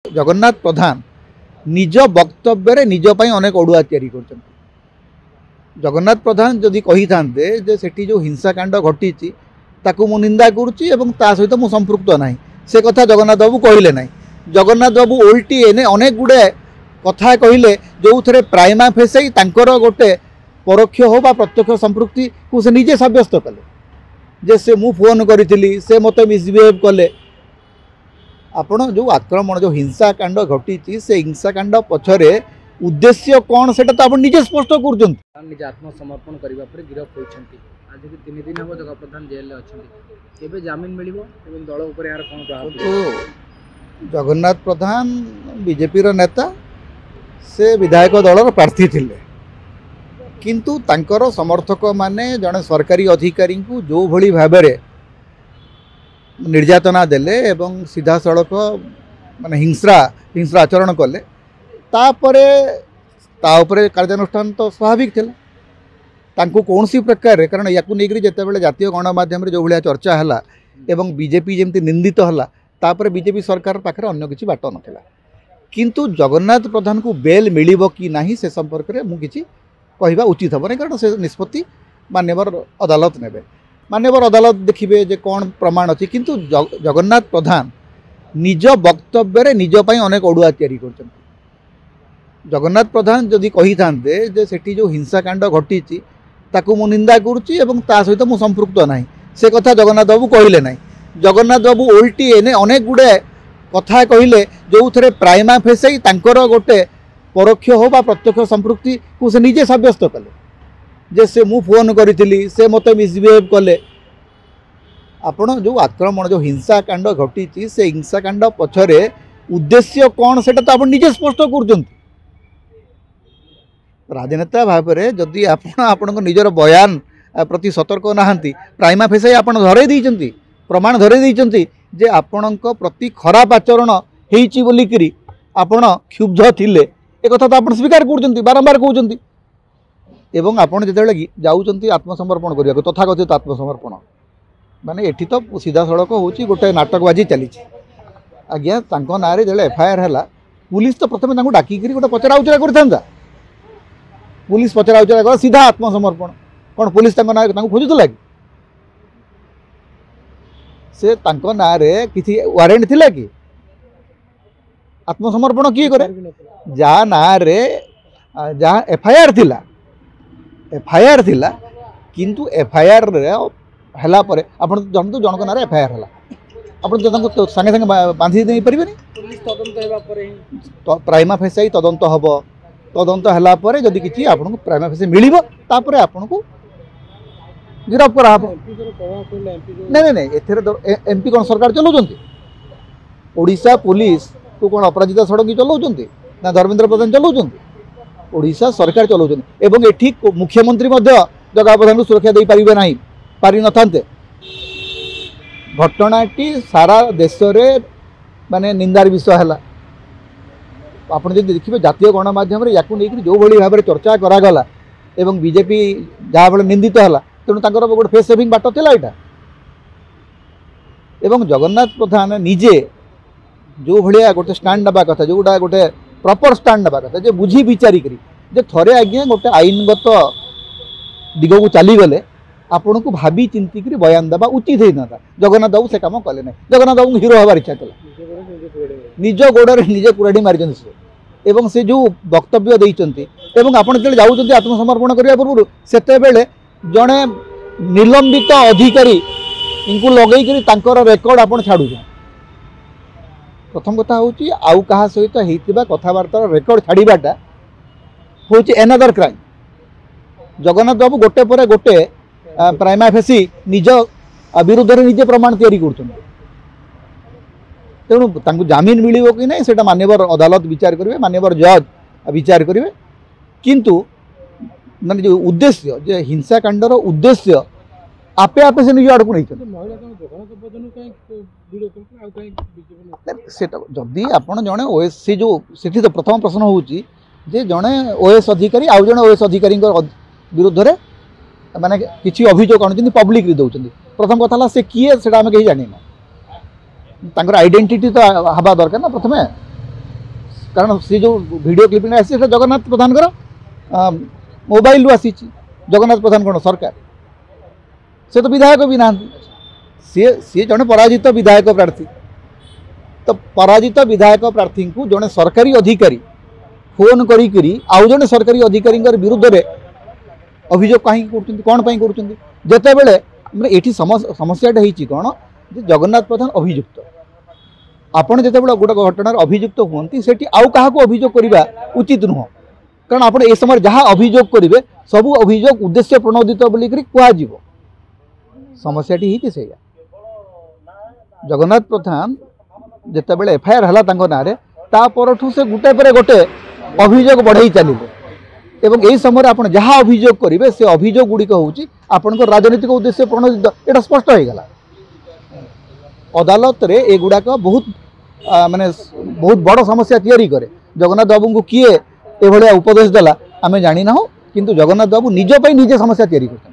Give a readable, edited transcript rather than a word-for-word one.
जगन्नाथ प्रधान निज वक्तव्य निज अनेक अड़ुआ तैयारी कर जगन्नाथ प्रधान जदि कही था सेठी जो हिंसाकांड घटी मु निंदा करुच्ची सहित मु संपृक्त ना से कथा जगन्नाथ बाबू कहले ना। जगन्नाथ बाबू ओल्टी एने अनेक गुड़े कथा कहले जो थे प्राइमा फेसाई गोटे परोक्ष हो बा प्रत्यक्ष संपृक्ति को से निजे सब्यस्त कले जे से मु फोन करी से मत मिसबिहेव कले। आपण जो आक्रमण जो हिंसाकांड घटी से हिंसाकांड पछरे उद्देश्य कौन से तो आप निजे स्पष्ट कर निज आत्मसमर्पण करने पर गिरफ होती आज की 3 दिन हम जगह प्रधान जेल अच्छे जमीन मिल दल उपर यार कौन प्रभाव। जगन्नाथ प्रधान बीजेपी नेता से विधायक दलर प्रार्थी थिले किंतु तांकर समर्थक माने जड़े सरकारी अधिकारी को जो भली भाबरे निर्यातना देले एवं सीधा सड़क माने हिंसा आचरण कले तापरे कार्यानुष्ठान तो स्वाभाविक थिला तांको कौन सी प्रकार कारण या जिते बड़े जातीय गणमाध्यम जो भाया चर्चा है एवं बीजेपी जमी निंदित है तापर बीजेपी सरकार पाखे अन्य किसी बाट नाला किंतु जगन्नाथ प्रधान को बेल मिलिबो कि नहीं से संपर्क में मुझे कहवा उचित हे कारण से निष्पत्ति मान्यवर अदालत नेबे मान्यवर अदालत देखिए जे कौन प्रमाण अच्छी किंतु जगन्नाथ प्रधान निज वक्तव्य निज अनेक अड़ुआ तैयारी कर जगन्नाथ प्रधान जदि कही था सेठी जो हिंसाकांड घटी मु निंदा करुच्ची सहित मु संपृक्त ना से कथा जगन्नाथ बाबू कहले ना। जगन्नाथ बाबू ओल्टी एने अनेक गुड़े कथा कहले जो थे प्राइमा फेसाई गोटे परोक्ष हो बा प्रत्यक्ष संपृक्ति को से निजे सब्यस्त कले जे से मु फोन करी से मत मिसबिहेव कले। आपण जो आक्रमण जो हिंसाकांड घटी से हिंसाकांड पछरे उद्देश्य कौन से तो आप निजे स्पष्ट कर राजनेता भाव में जदि आपण निजर बयान प्रति सतर्क नहांती प्राइमा फेसाई आप धरे देइचंती प्रमाण धरे देइचंती जे आपण प्रति खराब आचरण होईची बोलिकरी आपण क्षुब्ध थिले एक कथा तो आप स्वीकार कर बारंबार कहते एवं आपड़ जो जाऊँच आत्मसमर्पण करने तथाकथित आत्मसमर्पण माने एठी तो सीधा सड़क हूँ गोटे नाटकबाजी चली आज्ञा ना जो एफआईआर है पुलिस तो प्रथम डाकिक गोटे पचरा उचरा कर पुलिस पचरा उचरा कर सीधा आत्मसमर्पण कौन पुलिस ना खोजुला कि से ना किसी वारेंट थिला कि आत्मसमर्पण किए करे जहाँ ना जहाँ एफआईआर थिला किंतु एफआईआर हला परे आपण जानतु जनक ना एफआईआर हला आपण तो संगे संगे बांधी दे परिबेनी पुलिस तदंत हेबा परे तो प्राइमा फेसाई तदंत हबो तदंत हला परे जदि किछि आपण को प्राइमा फेसाई मिलिबो तापरे आपण को गिरफ करा हबो। नहीं नहीं एथरे एमपी कोन सरकार चलाउछंती ओडिशा पुलिस को कौन अपराजिता सड़क चलाउछंती ना धर्मेंद्र प्रधान चलाउछंती ओडिशा सरकार चलाउछंती एवं एठी मुख्यमंत्री जगह प्रधान को सुरक्षा दे पारिबे नाही पारि नथांते घटनाटी सारा देश रे माने निंदार विषय है आपड़ जब देखिए जातीय गणमाध्यम जो भली भाव में चर्चा करागला एवं बीजेपी जहाँ बड़े निंदित है तेणु गोटे फेस सेविंग बाट था यहाँ एवं जगन्नाथ प्रधान निजे जो भाया गोटे स्टाण्ड नवा कथा जोटा गोटे प्रॉपर स्टाण्ड नवा कथा जे बुझी विचारी जे थरे आज्ञा गोटे आईनगत दिग को चलीगले आपण को भावी चिंतिक बयान देवा उचित होता था। जगन्नाथ बाबू से कम कले ना जगन्नाथ बाबू हिरो हबार इच्छा था निज गोड़े निजे कुराड़ी मारी एवं से जो वक्तव्य देते आप जो जाऊँच आत्मसमर्पण करने पूर्व से जड़े निलंबित अधिकारी इनको लगेक रेकर्ड आप छाड़ू प्रथम कथा हूँ आउ क्या सहित होता कथबार्तार रेकर्ड छाड़ाटा हूँ एनादर क्राइम। जगन्नाथ बाबू गोटे पर गोटे प्राइमा फेसी निज विरुद्ध में निजे प्रमाण तैयारी कर तेणु जमीन मिल कि नहीं से मान्यवर अदालत विचार करेंगे मान्यवर जज विचार करेंगे किंतु माने जो उद्देश्य जे हिंसाकांडर उद्देश्य आपे आपे से निज आड़क नहीं जदि आपण जड़े ओएस जो से तो प्रथम प्रश्न हूँ जे जड़े ओएस अधिकारी आउ जड़े ओएस अधिकारी विरुद्ध में माने किसी अभियोग आनुच्च पब्लिक दौरान प्रथम कथा से किए से आम कहीं जानी आइडेंटिटी तो हवा दरकार ना प्रथम कारण सी जो वीडियो क्लिपिंग आसी जगन्नाथ प्रधान मोबाइल रू आसी जगन्नाथ प्रधान कौन सरकार से तो विधायक भी ना सी जड़े पराजित विधायक प्रार्थी तो पराजित विधायक प्रार्थी को जड़े सरकारी अधिकारी फोन करी आउ जड़े सरकारी अधिकारी विरुद्ध में अभियोग कहीं कौन करते बेले ये समस्याटा होती कौन जगन्नाथ प्रधान अभियुक्त आपड़ जिते गोटे घटना अभियुक्त हमें से आउ क्या अभियोग करवा उचित नुह कारण आप ए समय जहाँ अभियोग करेंगे सबू अभियोग उद्देश्य प्रणोदित बोलिक कह समस्याटी होती से जगन्नाथ प्रधान जिते बड़े एफआईआर है ना परठू से गोटे पर गोटे अभियोग बढ़ई चलिए एवं यही समय आप जहाँ अभियोग करेंगे से अभियोग गुड़िक हूँ आपण राजनीतिक उद्देश्य प्रणोदित यहाँ स्पष्ट हो गला अदालत रे एगुड़ाक बहुत माने बहुत बड़ समस्या तैयारी करे जगन्नाथ बाबू को किए एभलिया उपदेश देला आमे जानी ना किंतु जगन्नाथ बाबू निज निजे समस्या तैयारी करते